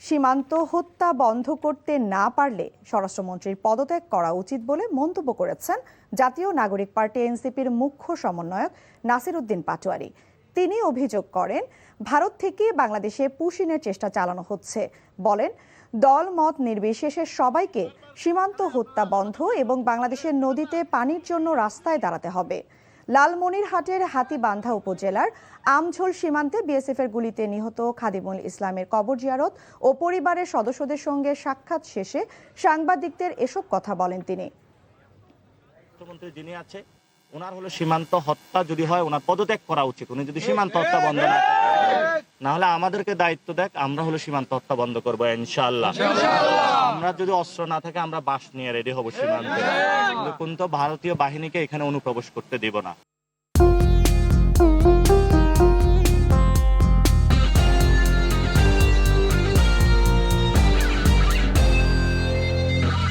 সীমান্ত হত্যা বন্ধ করতে না পারলে স্বরাষ্ট্রমন্ত্রীর পদত্যাগ করা উচিত বলে মন্তব্য করেছেন জাতীয় নাগরিক পার্টি এনসিপির মুখ্য সমন্বয়ক নাসির উদ্দিন পাটোয়ারি। তিনি অভিযোগ করেন, ভারত থেকে বাংলাদেশে পুশিনের চেষ্টা চালানো হচ্ছে। বলেন, দল মত নির্বিশেষে সবাইকে সীমান্ত হত্যা বন্ধ এবং বাংলাদেশের নদীতে পানির জন্য রাস্তায় দাঁড়াতে হবে। লালমনিরহাটের হাতীবান্ধা উপজেলার আমঝোল সীমান্তে বিএসএফের গুলিতে নিহত খাদিমুল ইসলামের কবর জিয়ারত ও পরিবারের সদস্যদের সঙ্গে সাক্ষাৎ শেষে সাংবাদিকদের এসব কথা বলেন তিনি। মুখ্যমন্ত্রী যিনি আছে ওনার হলো সীমান্ত হত্যা যদি হয় ওনার পদত্যাগ করা উচিত। উনি যদি সীমান্ত হত্যা বন্ধ না হলে আমাদেরকে দায়িত্ব দেখ, আমরা হলো সীমান্ত হত্যা বন্ধ করবো ইনশাআল্লাহ। আমরা যদি অস্ত্র না থাকে আমরা বাঁশ নিয়ে রেডি হবো সীমান্তে, কিন্তু ভারতীয় বাহিনীকে এখানে অনুপ্রবেশ করতে দিব না।